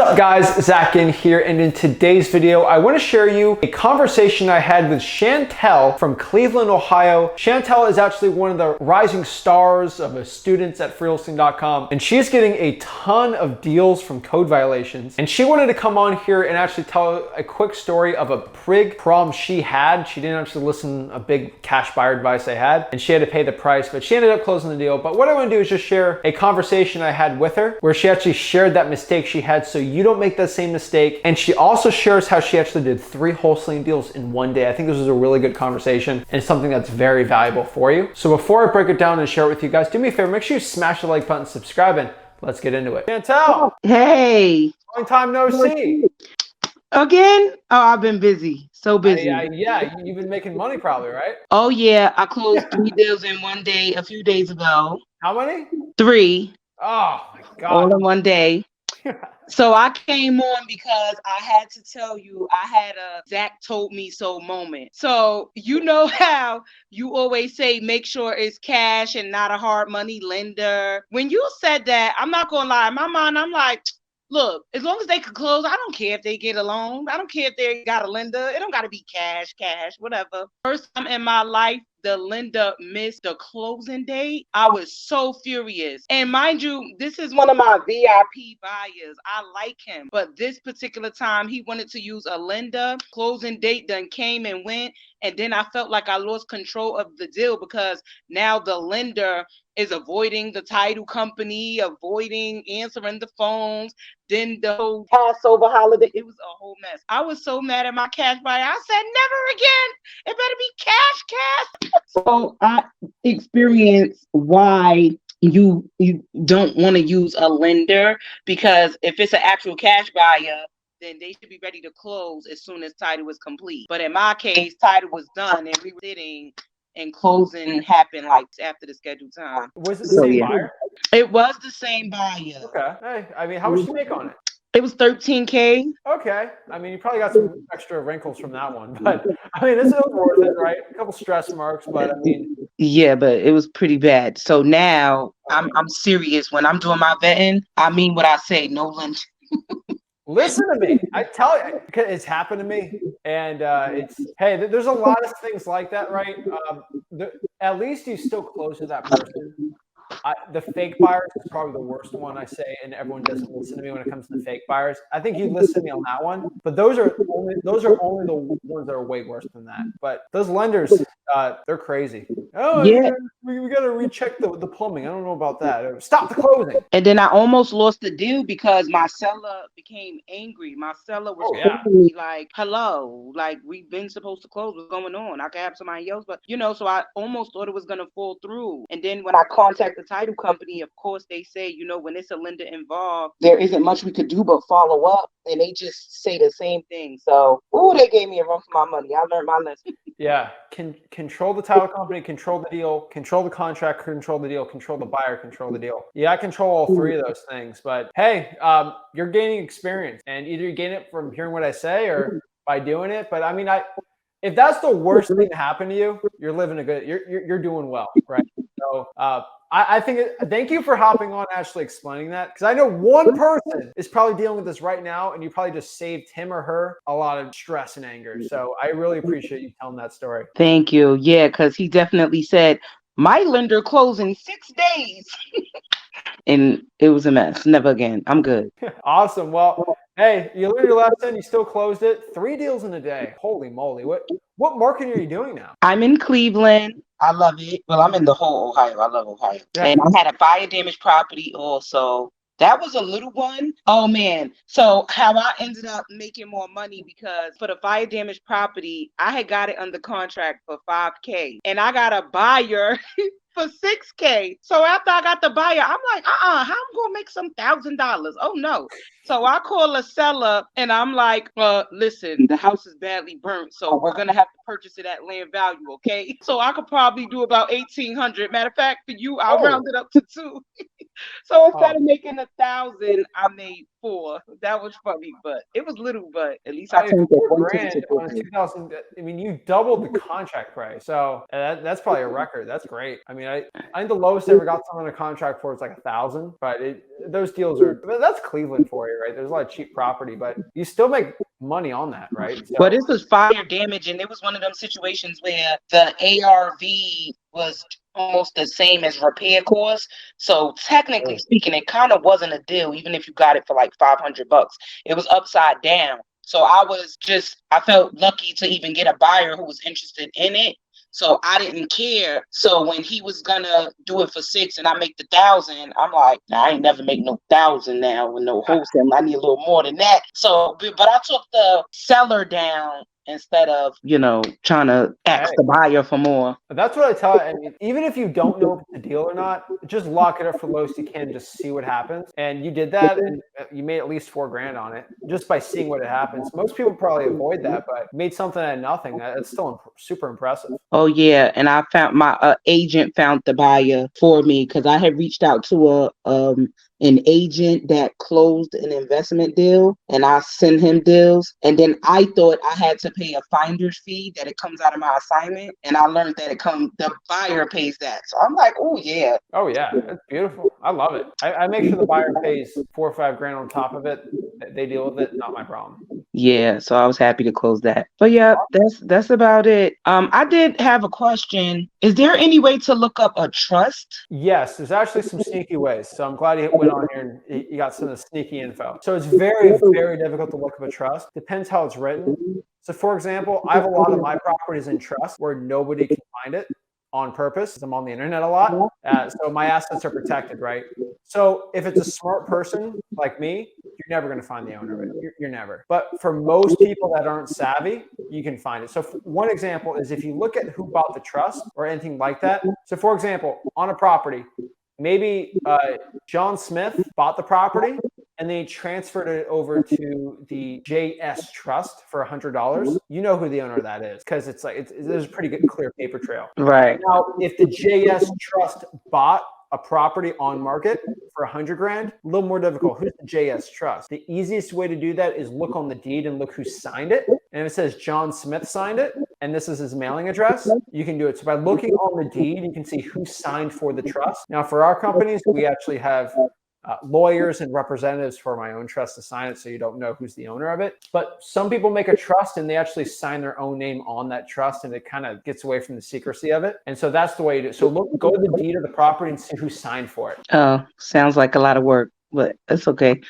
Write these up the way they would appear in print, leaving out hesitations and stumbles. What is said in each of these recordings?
up guys, Zach in here, and in today's video I want to share you a conversation I had with Chantel from Cleveland, Ohio. Chantel is actually one of the rising stars of students at Wholesaling.com, and she's getting a ton of deals from code violations, and she wanted to come on here and actually tell a quick story of a big problem she had. She didn't actually listen to a big cash buyer advice I had, and she had to pay the price, but she ended up closing the deal. But what I want to do is just share a conversation I had with her where she actually shared that mistake she had so you don't make that same mistake. And she also shares how she actually did 3 wholesaling deals in one day. I think this was a really good conversation and something that's very valuable for you. So before I break it down and share it with you guys, do me a favor, make sure you smash the like button, subscribe, and let's get into it. Chantel! Hey! Long time no see. Again? Oh, I've been busy. So busy. Yeah, you've been making money probably, right? Oh, yeah. I closed 3 deals in one day a few days ago. How many? 3. Oh, my God. All in one day. So I came on because I had to tell you, I had a Zach told me so moment. So you know how you always say, make sure it's cash and not a hard money lender. When you said that, I'm not going to lie. In my mind, I'm like, look, as long as they can close, I don't care if they get a loan. I don't care if they got a lender. It don't got to be cash, whatever. First time in my life, the lender missed the closing date. I was so furious. And mind you, this is one of my VIP buyers. I like him. But this particular time, he wanted to use a lender. Closing date done came and went. And then I felt like I lost control of the deal because now the lender is avoiding the title company, avoiding answering the phones. Then the whole Passover holiday, it was a whole mess. I was so mad at my cash buyer. I said, never again. It better be cash. So I experienced why you don't want to use a lender, because if it's an actual cash buyer, then they should be ready to close as soon as title was complete. But in my case, title was done and we were sitting and closing happened like after the scheduled time. Was it the same buyer? It was the same buyer. Okay. Hey, I mean, how much did you make on it? It was $13K. Okay. I mean, you probably got some extra wrinkles from that one, but I mean, it's worth it, right? A couple stress marks, but I mean. Yeah, but it was pretty bad. So now I'm serious. When I'm doing my vetting, I mean what I say, no lynch. Listen to me. I tell you, it's happened to me. And hey, there's a lot of things like that, right? At least you still close to that person. The fake buyers is probably the worst one I say, and everyone doesn't listen to me when it comes to the fake buyers. I think you listen to me on that one, but those are only the ones that are way worse than that. But those lenders, they're crazy. Oh yeah, we got to recheck the plumbing. I don't know about that. Stop the closing. And then I almost lost the deal because my seller became angry. My seller was like, "Hello, like we've been supposed to close. What's going on? I can have somebody else." But so I almost thought it was gonna fall through. And then when I contacted the title company, of course they say, when it's a lender involved, there isn't much we could do but follow up, and they just say the same thing. So they gave me a run for my money. I learned my lesson. Yeah, control the title company, control the deal, control the contract, control the deal, control the buyer, control the deal. Yeah, I control all 3 of those things. But hey, you're gaining experience, and either you gain it from hearing what I say or by doing it. But I mean, if that's the worst thing to happen to you, you're living you're doing well, right? So I think thank you for hopping on, actually explaining that, because I know one person is probably dealing with this right now, and you probably just saved him or her a lot of stress and anger. So I really appreciate you telling that story. Thank you. Yeah, because he definitely said, my lender closed in 6 days. And it was a mess. Never again. I'm good. Awesome. Well, hey, you learned your lesson. You still closed it. 3 deals in a day. Holy moly. What marketing are you doing now? I'm in Cleveland. I love it. Well, I'm in the whole Ohio. I love Ohio. Yeah. And I had a fire damage property also. That was a little one. Oh, man. So how I ended up making more money, because for the fire damage property, I had got it under contract for $5K. And I got a buyer for $6K. So after I got the buyer, I'm like, how I'm gonna make some $1,000? Oh no. So I call a seller and I'm like, listen, the house is badly burnt, so we're gonna have to purchase it at land value, okay? So I could probably do about $1,800. Matter of fact, for you, I'll round it up to 2. So instead of making 1,000, I made 4. That was funny, but it was little, but at least I I mean, turned that one ticket $4,000 to on a probate. 2,000. I mean, you doubled the contract price, so that's probably a record. That's great. I mean, I think the lowest I ever got someone a contract for is like 1,000, but those deals are. But that's Cleveland for you, right? There's a lot of cheap property, but you still make money on that, right? Well, So this was fire damage, and it was one of them situations where the ARV was almost the same as repair cost. So technically speaking, it kind of wasn't a deal, even if you got it for like $500. It was upside down. So I felt lucky to even get a buyer who was interested in it. So I didn't care. So when he was gonna do it for 6 and I make the 1,000, I'm like, nah, I ain't never make no 1,000 now with no wholesale. I need a little more than that. So, but I took the seller down instead of, trying to ask the buyer for more. that's what I tell. I mean, even if you don't know if it's a deal or not, just lock it up for the lowest you can, just see what happens. And you did that, and you made at least $4,000 on it just by seeing what happens. Most people probably avoid that, but made something out of nothing. That's still super impressive. Oh yeah, and I found my agent found the buyer for me because I had reached out to an agent that closed an investment deal, and I sent him deals. And then I thought I had to pay a finder's fee that it comes out of my assignment, and I learned that the buyer pays that. So I'm like, oh yeah. Oh yeah, it's beautiful. I love it. I make sure the buyer pays $4,000 or $5,000 on top of it. They deal with it, not my problem. Yeah, so I was happy to close that. But yeah, that's about it. I did have a question. Is there any way to look up a trust? Yes, there's actually some sneaky ways. So I'm glad you went on here and you got some of the sneaky info. So it's very, very difficult to look up a trust. Depends how it's written. So for example, I have a lot of my properties in trust where nobody can find it on purpose. I'm on the internet a lot. So my assets are protected, right? So if it's a smart person like me, you're never going to find the owner of it. You're never. But for most people that aren't savvy, you can find it. So one example is if you look at who bought the trust or anything like that. So for example, on a property, maybe John Smith bought the property and then he transferred it over to the JS Trust for $100. You know who the owner of that is because there's a pretty good clear paper trail. Right. Now, if the JS Trust bought a property on market for $100,000, a little more difficult. Who's the JS Trust? The easiest way to do that is look on the deed and look who signed it. And if it says John Smith signed it, and this is his mailing address, you can do it. So by looking on the deed, you can see who signed for the trust. Now, for our companies, we actually have lawyers and representatives for my own trust to sign it, so you don't know who's the owner of it. But some people make a trust and they actually sign their own name on that trust, and it kind of gets away from the secrecy of it. And so that's the way to do it. So go to the deed of the property and see who signed for it. Oh, sounds like a lot of work, but it's okay.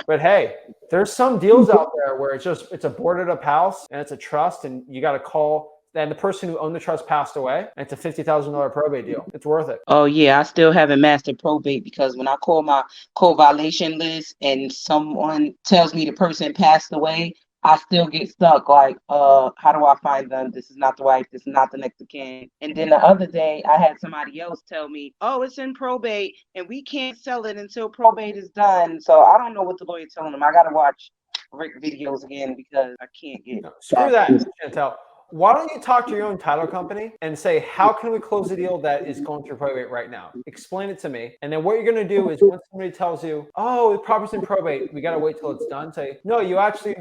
But hey, there's some deals out there where it's a boarded up house and it's a trust, and you got to call. And the person who owned the trust passed away, and it's a $50,000 probate deal. It's worth it. Oh yeah, I still haven't mastered probate because when I call my co-violation list and someone tells me the person passed away, I still get stuck. Like, how do I find them? This is not the wife. This is not the next of kin. And then the other day, I had somebody else tell me, "Oh, it's in probate, and we can't sell it until probate is done." So I don't know what the lawyer's telling them. I gotta watch Rick videos again because I can't get. Screw that, Chantel. Why don't you talk to your own title company and say, how can we close a deal that is going through probate right now? Explain it to me. And then what you're going to do is when somebody tells you, oh, the property's in probate, we got to wait till it's done. Say, no,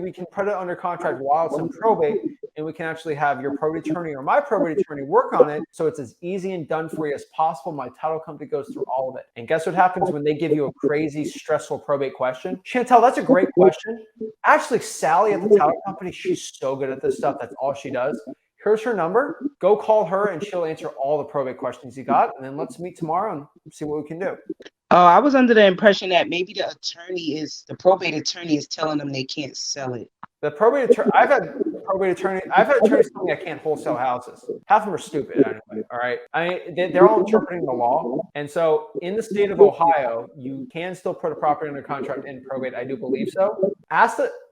we can put it under contract while it's in probate, and we can actually have your probate attorney or my probate attorney work on it so it's as easy and done for you as possible. My title company goes through all of it. And guess what happens when they give you a crazy, stressful probate question? Chantel, that's a great question. Actually, Sally at the title company, she's so good at this stuff. That's all she does. Here's her number. Go call her and she'll answer all the probate questions you got. And then let's meet tomorrow and see what we can do. Oh, I was under the impression that maybe the probate attorney is telling them they can't sell it. The probate attorney, I've had attorneys telling me I can't wholesale houses. Half of them are stupid anyway. All right. They're all interpreting the law. And so in the state of Ohio, you can still put a property under contract in probate. I do believe so.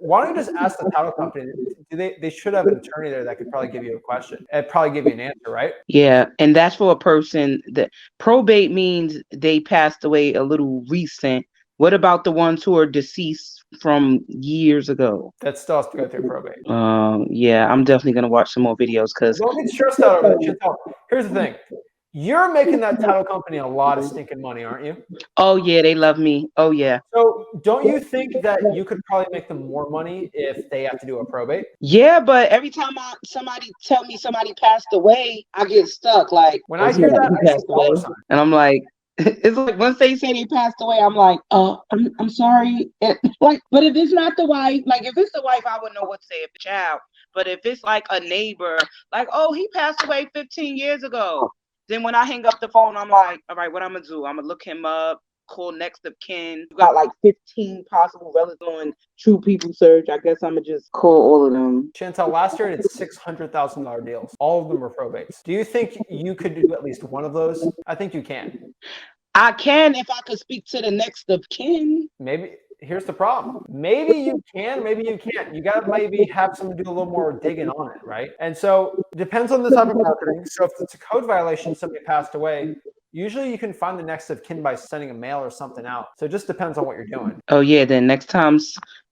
Why don't you just ask the title company? They should have an attorney there that could probably give you a question and probably give you an answer, right? Yeah. And that's for a person that probate means they passed away a little recent. What about the ones who are deceased from years ago? That still has to go through probate. Yeah, I'm definitely going to watch some more videos because don't get stressed out over that. Here's the thing. You're making that title company a lot of stinking money, aren't you? Oh yeah, they love me. Oh yeah. So don't you think that you could probably make them more money if they have to do a probate? Yeah, but every time somebody tell me somebody passed away, I get stuck. Like, When oh, I hear that, somebody I see passed away, dollar signs. and I'm like, it's like once they say they passed away, I'm like, I'm sorry. Like, but if it's not the wife, like if it's the wife, I would know what to say if the child. But if it's like a neighbor, like, oh, he passed away 15 years ago. Then when I hang up the phone, I'm like, all right, what I'm gonna do? I'm gonna look him up, call next of kin. You got like 15 possible relatives on True People Search. I guess I'm gonna just call all of them. Chantel, last year I did $600,000 deals. All of them were probates. Do you think you could do at least one of those? I think you can. I can if I could speak to the next of kin. Maybe here's the problem. Maybe you can, maybe you can't. You got to maybe have someone do a little more digging on it, right? And so it depends on the type of marketing. So if it's a code violation, somebody passed away, usually you can find the next of kin by sending a mail or something out. So it just depends on what you're doing. Oh yeah, then next time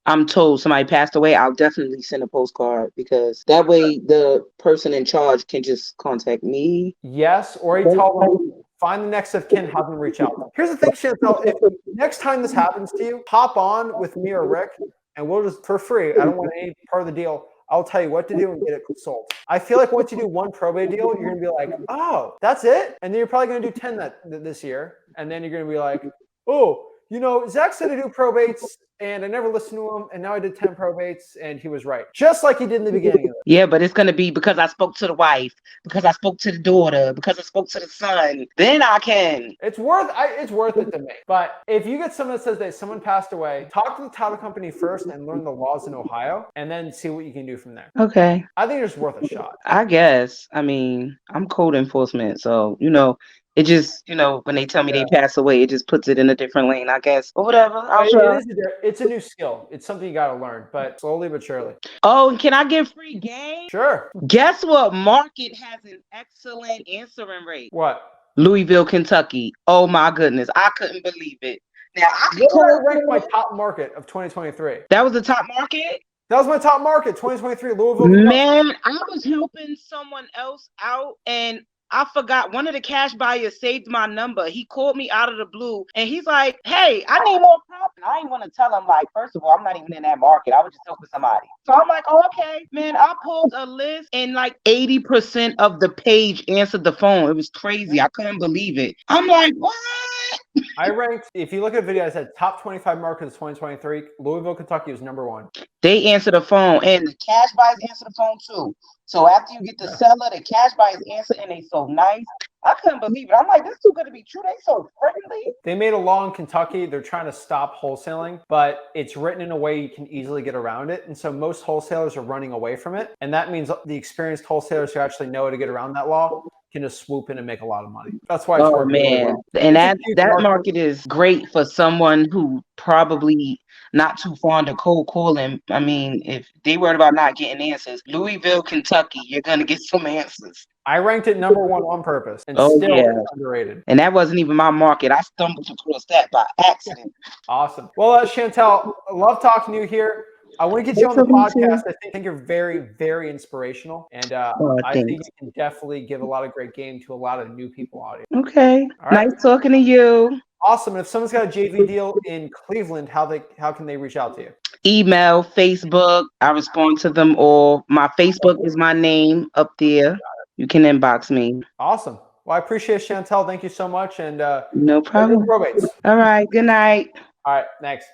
I'm told somebody passed away, I'll definitely send a postcard because that way the person in charge can just contact me. Yes, or you tell them, find the next of kin, have them reach out. Here's the thing, Chantel, if next time this happens to you, hop on with me or Rick, and we'll just, for free, I don't want any part of the deal, I'll tell you what to do and get it sold. I feel like once you do one probate deal, you're going to be like, oh, that's it? And then you're probably going to do 10 this year. And then you're going to be like, oh, you know, Zach said to do probates, and I never listened to him, and now I did 10 probates, and he was right. Just like he did in the beginning of it. Yeah, but it's going to be because I spoke to the wife, because I spoke to the daughter, because I spoke to the son. Then I can. It's worth it to me. But if you get someone that says that someone passed away, talk to the title company first and learn the laws in Ohio, and then see what you can do from there. Okay. I think it's worth a shot. I guess. I mean, I'm code enforcement, so, you know, it just, you know, when they tell me they pass away, it just puts it in a different lane, I guess. Or whatever. It's a new skill. It's something you got to learn, but slowly but surely. Oh, and can I get free game? Sure. Guess what market has an excellent answering rate? What? Louisville, Kentucky. Oh my goodness. I couldn't believe it. Now, I ranked my top market of 2023. That was the top market? That was my top market, 2023, Louisville. Man, I was helping someone else out, and I forgot one of the cash buyers saved my number. He called me out of the blue and he's like, hey, I need more profit. I didn't want to tell him, like, first of all, I'm not even in that market. I was just helping somebody. So I'm like, oh, okay, man, I pulled a list and like 80% of the page answered the phone. It was crazy. I couldn't believe it. I'm like, what? I ranked, if you look at the video, I said top 25 markets 2023. Louisville, Kentucky was number one. They answer the phone, and the cash buyers answer the phone too. So after you get the seller, the cash buyers answer, and they so nice. I couldn't believe it. I'm like, this is too good to be true. They so friendly. They made a law in Kentucky. They're trying to stop wholesaling, but it's written in a way you can easily get around it. And so most wholesalers are running away from it. And that means the experienced wholesalers who actually know how to get around that law can just swoop in and make a lot of money. That's why it's working really well. And that market is great for someone who probably not too fond of cold calling. I mean, if they worried about not getting answers, Louisville, Kentucky, you're gonna get some answers. I ranked it number one on purpose, and still it's underrated. And that wasn't even my market. I stumbled across that by accident. Awesome. Well, Chantel, I love talking to you here. I want to get you on the podcast. I think you're very, very inspirational. And I think you can definitely give a lot of great game to a lot of new people out here. Okay. Right. Nice talking to you. Awesome. And if someone's got a JV deal in Cleveland, how can they reach out to you? Email, Facebook. I respond to them all. My Facebook is my name up there. You can inbox me. Awesome. Well, I appreciate it, Chantel. Thank you so much. And no problem. Probates. All right. Good night. All right. Thanks.